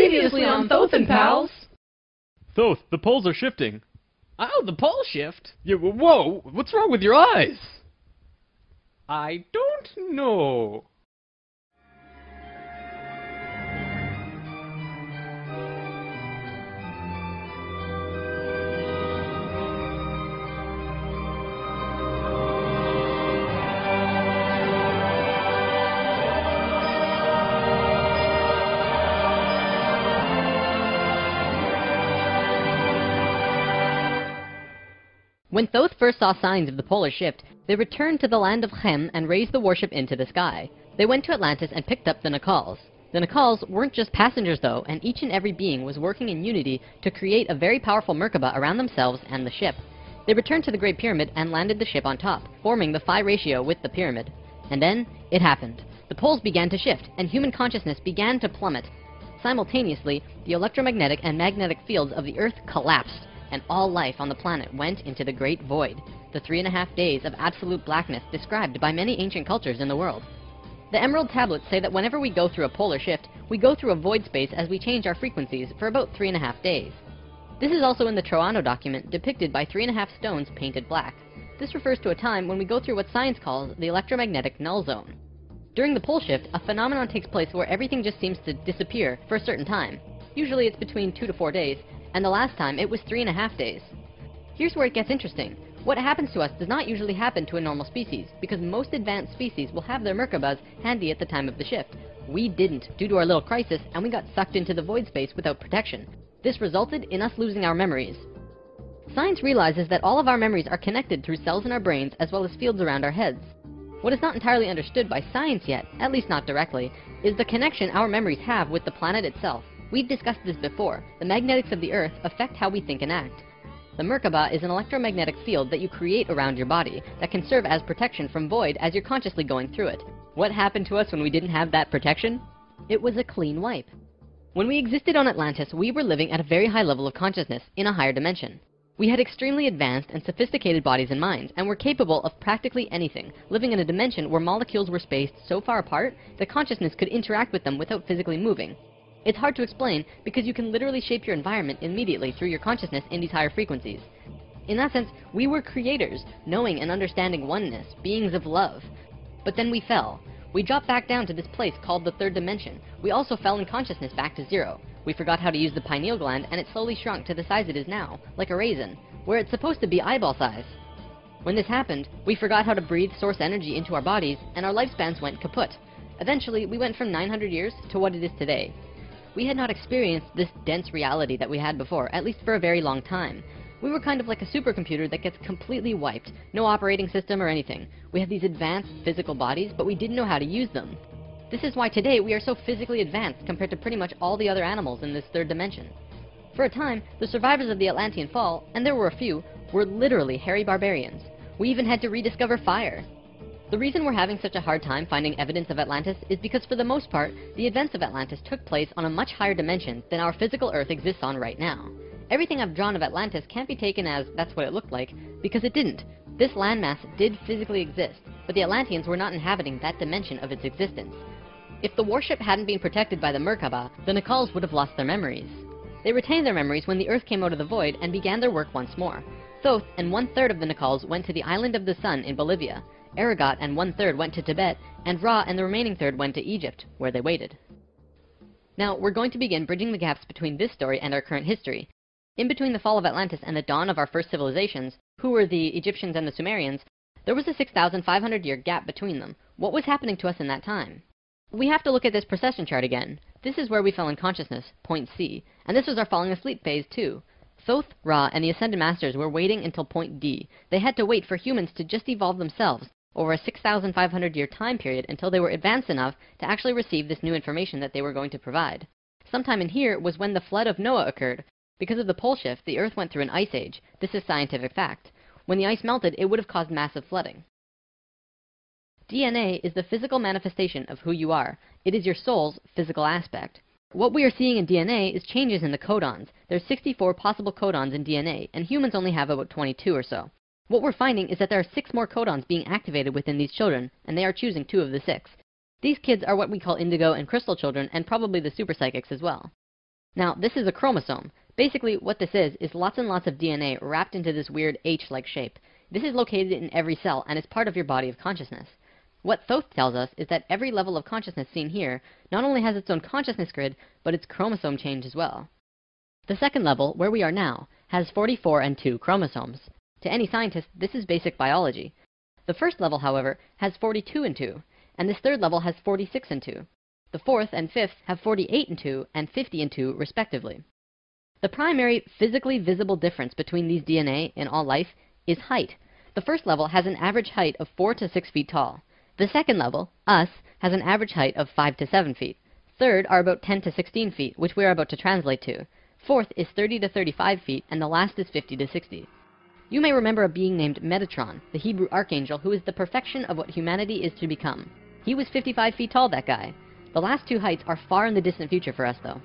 Previously on Thoth and Pals. Thoth, the poles are shifting. Oh, the pole shift? Yeah, whoa, what's wrong with your eyes? I don't know. When Thoth first saw signs of the polar shift, they returned to the land of Chem and raised the warship into the sky. They went to Atlantis and picked up the Nacals. The Nacals weren't just passengers though, and each and every being was working in unity to create a very powerful Merkaba around themselves and the ship. They returned to the Great Pyramid and landed the ship on top, forming the phi ratio with the pyramid. And then, it happened. The poles began to shift, and human consciousness began to plummet. Simultaneously, the electromagnetic and magnetic fields of the Earth collapsed, and all life on the planet went into the Great Void, the 3.5 days of absolute blackness described by many ancient cultures in the world. The Emerald Tablets say that whenever we go through a polar shift, we go through a void space as we change our frequencies for about 3.5 days. This is also in the Troano document, depicted by 3.5 stones painted black. This refers to a time when we go through what science calls the electromagnetic null zone. During the pole shift, a phenomenon takes place where everything just seems to disappear for a certain time. Usually it's between 2 to 4 days, and the last time it was 3.5 days. Here's where it gets interesting. What happens to us does not usually happen to a normal species, because most advanced species will have their Merkabas handy at the time of the shift. We didn't, due to our little crisis, and we got sucked into the void space without protection. This resulted in us losing our memories. Science realizes that all of our memories are connected through cells in our brains as well as fields around our heads. What is not entirely understood by science yet, at least not directly, is the connection our memories have with the planet itself. We've discussed this before. The magnetics of the Earth affect how we think and act. The Merkaba is an electromagnetic field that you create around your body that can serve as protection from void as you're consciously going through it. What happened to us when we didn't have that protection? It was a clean wipe. When we existed on Atlantis, we were living at a very high level of consciousness in a higher dimension. We had extremely advanced and sophisticated bodies and minds, and were capable of practically anything, living in a dimension where molecules were spaced so far apart that consciousness could interact with them without physically moving. It's hard to explain because you can literally shape your environment immediately through your consciousness in these higher frequencies. In that sense, we were creators, knowing and understanding oneness, beings of love. But then we fell. We dropped back down to this place called the third dimension. We also fell in consciousness back to zero. We forgot how to use the pineal gland, and it slowly shrunk to the size it is now, like a raisin, where it's supposed to be eyeball size. When this happened, we forgot how to breathe source energy into our bodies, and our lifespans went kaput. Eventually, we went from 900 years to what it is today. We had not experienced this dense reality that we had before, at least for a very long time. We were kind of like a supercomputer that gets completely wiped, no operating system or anything. We had these advanced physical bodies, but we didn't know how to use them. This is why today we are so physically advanced compared to pretty much all the other animals in this third dimension. For a time, the survivors of the Atlantean fall, and there were a few, were literally hairy barbarians. We even had to rediscover fire. The reason we're having such a hard time finding evidence of Atlantis is because for the most part, the events of Atlantis took place on a much higher dimension than our physical Earth exists on right now. Everything I've drawn of Atlantis can't be taken as that's what it looked like, because it didn't. This landmass did physically exist, but the Atlanteans were not inhabiting that dimension of its existence. If the warship hadn't been protected by the Merkaba, the Nacals would have lost their memories. They retained their memories when the Earth came out of the void and began their work once more. Thoth and 1/3 of the Nacals went to the Island of the Sun in Bolivia. Aragot and 1/3 went to Tibet, and Ra and the remaining third went to Egypt, where they waited. Now, we're going to begin bridging the gaps between this story and our current history. In between the fall of Atlantis and the dawn of our first civilizations, who were the Egyptians and the Sumerians, there was a 6,500-year gap between them. What was happening to us in that time? We have to look at this precession chart again. This is where we fell in consciousness, point C, and this was our falling asleep phase too. Thoth, Ra, and the Ascended Masters were waiting until point D. They had to wait for humans to just evolve themselves over a 6,500-year time period until they were advanced enough to actually receive this new information that they were going to provide. Sometime in here was when the flood of Noah occurred. Because of the pole shift, the Earth went through an ice age. This is scientific fact. When the ice melted, it would have caused massive flooding. DNA is the physical manifestation of who you are. It is your soul's physical aspect. What we are seeing in DNA is changes in the codons. There's 64 possible codons in DNA, and humans only have about 22 or so. What we're finding is that there are 6 more codons being activated within these children, and they are choosing 2 of the 6. These kids are what we call indigo and crystal children, and probably the super psychics as well. Now, this is a chromosome. Basically, what this is lots and lots of DNA wrapped into this weird H-like shape. This is located in every cell and is part of your body of consciousness. What Thoth tells us is that every level of consciousness seen here not only has its own consciousness grid, but its chromosome change as well. The second level, where we are now, has 44 and 2 chromosomes. To any scientist, this is basic biology. The first level, however, has 42 and 2, and this third level has 46 and 2. The fourth and fifth have 48 and 2 and 50 and 2, respectively. The primary physically visible difference between these DNA in all life is height. The first level has an average height of 4 to 6 feet tall. The second level, us, has an average height of 5 to 7 feet. Third are about 10 to 16 feet, which we are about to translate to. Fourth is 30 to 35 feet, and the last is 50 to 60. You may remember a being named Metatron, the Hebrew archangel, who is the perfection of what humanity is to become. He was 55 feet tall, that guy. The last two heights are far in the distant future for us, though.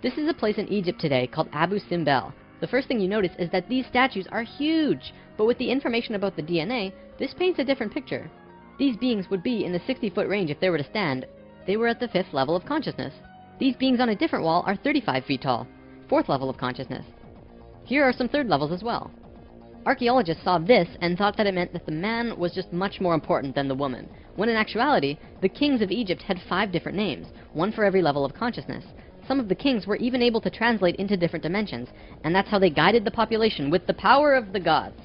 This is a place in Egypt today called Abu Simbel. The first thing you notice is that these statues are huge, but with the information about the DNA, this paints a different picture. These beings would be in the 60-foot range if they were to stand. They were at the 5th level of consciousness. These beings on a different wall are 35 feet tall, 4th level of consciousness. Here are some third levels as well. Archaeologists saw this and thought that it meant that the man was just much more important than the woman, when in actuality, the kings of Egypt had 5 different names, one for every level of consciousness. Some of the kings were even able to translate into different dimensions, and that's how they guided the population with the power of the gods.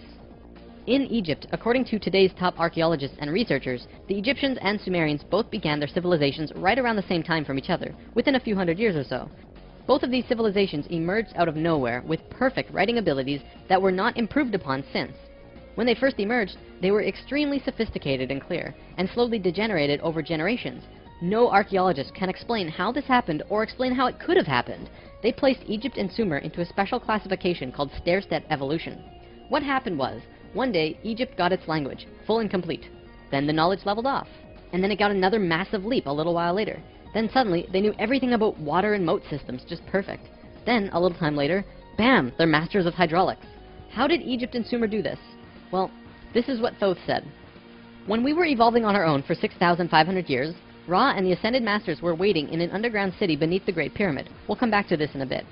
In Egypt, according to today's top archaeologists and researchers, the Egyptians and Sumerians both began their civilizations right around the same time from each other, within a few hundred years or so. Both of these civilizations emerged out of nowhere with perfect writing abilities that were not improved upon since. When they first emerged, they were extremely sophisticated and clear, and slowly degenerated over generations. No archaeologist can explain how this happened or explain how it could have happened. They placed Egypt and Sumer into a special classification called stair-step evolution. What happened was, one day, Egypt got its language, full and complete. Then the knowledge leveled off. And then it got another massive leap a little while later. Then suddenly, they knew everything about water and moat systems just perfect. Then, a little time later, bam, they're masters of hydraulics. How did Egypt and Sumer do this? Well, this is what Thoth said. When we were evolving on our own for 6,500 years, Ra and the Ascended Masters were waiting in an underground city beneath the Great Pyramid. We'll come back to this in a bit.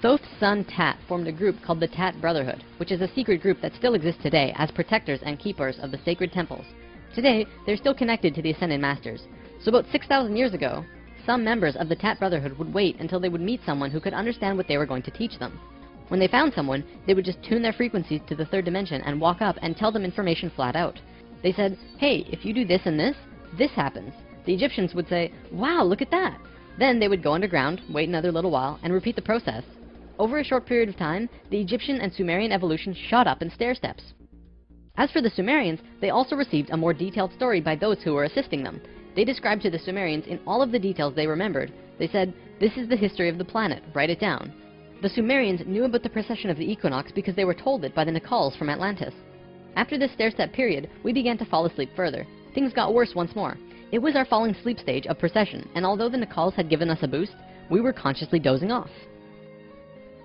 Thoth's son Tat formed a group called the Tat Brotherhood, which is a secret group that still exists today as protectors and keepers of the sacred temples. Today, they're still connected to the Ascended Masters. So about 6,000 years ago, some members of the Tat Brotherhood would wait until they would meet someone who could understand what they were going to teach them. When they found someone, they would just tune their frequencies to the third dimension and walk up and tell them information flat out. They said, hey, if you do this and this happens. The Egyptians would say, wow, look at that. Then they would go underground, wait another little while, and repeat the process. Over a short period of time, the Egyptian and Sumerian evolution shot up in stair steps. As for the Sumerians, they also received a more detailed story by those who were assisting them. They described to the Sumerians in all of the details they remembered. They said, this is the history of the planet, write it down. The Sumerians knew about the precession of the equinox because they were told it by the Nacals from Atlantis. After this stair-step period, we began to fall asleep further. Things got worse once more. It was our falling sleep stage of precession, and although the Nacals had given us a boost, we were consciously dozing off.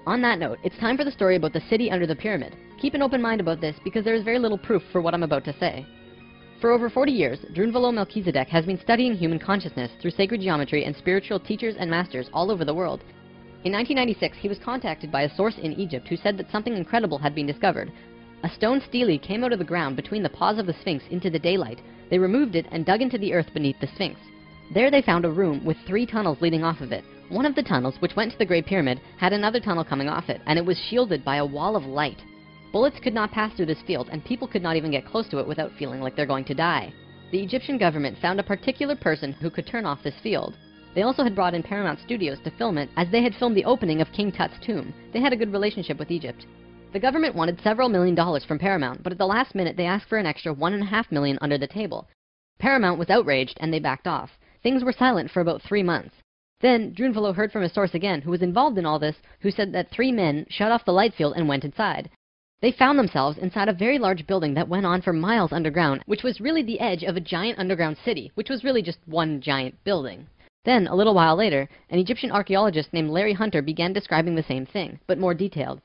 On that note, it's time for the story about the city under the pyramid. Keep an open mind about this because there is very little proof for what I'm about to say. For over 40 years, Drunvalo Melchizedek has been studying human consciousness through sacred geometry and spiritual teachers and masters all over the world. In 1996, he was contacted by a source in Egypt who said that something incredible had been discovered. A stone stele came out of the ground between the paws of the Sphinx into the daylight. They removed it and dug into the earth beneath the Sphinx. There they found a room with 3 tunnels leading off of it. One of the tunnels, which went to the Great Pyramid, had another tunnel coming off it, and it was shielded by a wall of light. Bullets could not pass through this field, and people could not even get close to it without feeling like they're going to die. The Egyptian government found a particular person who could turn off this field. They also had brought in Paramount Studios to film it, as they had filmed the opening of King Tut's tomb. They had a good relationship with Egypt. The government wanted several $1 million from Paramount, but at the last minute they asked for an extra $1.5 million under the table. Paramount was outraged, and they backed off. Things were silent for about 3 months. Then, Drunvalo heard from a source again, who was involved in all this, who said that 3 men shut off the light field and went inside. They found themselves inside a very large building that went on for miles underground, which was really the edge of a giant underground city, which was really just one giant building. Then, a little while later, an Egyptian archaeologist named Larry Hunter began describing the same thing, but more detailed.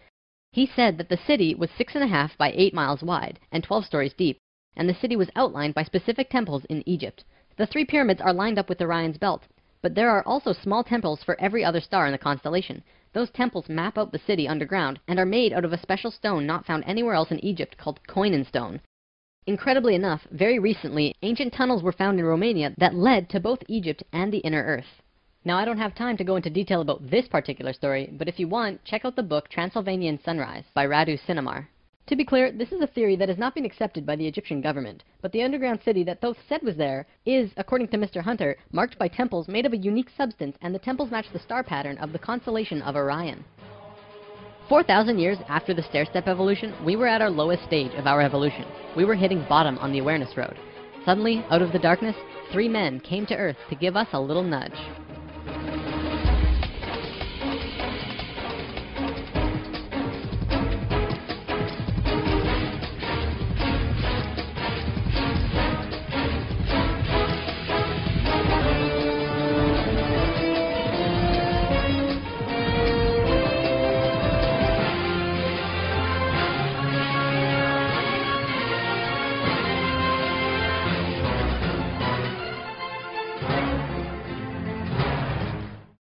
He said that the city was 6.5 by 8 miles wide and 12 stories deep, and the city was outlined by specific temples in Egypt. The 3 pyramids are lined up with Orion's belt. But there are also small temples for every other star in the constellation. Those temples map out the city underground and are made out of a special stone not found anywhere else in Egypt called Koinen stone. Incredibly enough, very recently, ancient tunnels were found in Romania that led to both Egypt and the inner Earth. Now, I don't have time to go into detail about this particular story, but if you want, check out the book Transylvanian Sunrise by Radu Sinamar. To be clear, this is a theory that has not been accepted by the Egyptian government, but the underground city that Thoth said was there is, according to Mr. Hunter, marked by temples made of a unique substance, and the temples match the star pattern of the constellation of Orion. 4,000 years after the stair-step evolution, we were at our lowest stage of our evolution. We were hitting bottom on the awareness road. Suddenly, out of the darkness, 3 men came to Earth to give us a little nudge.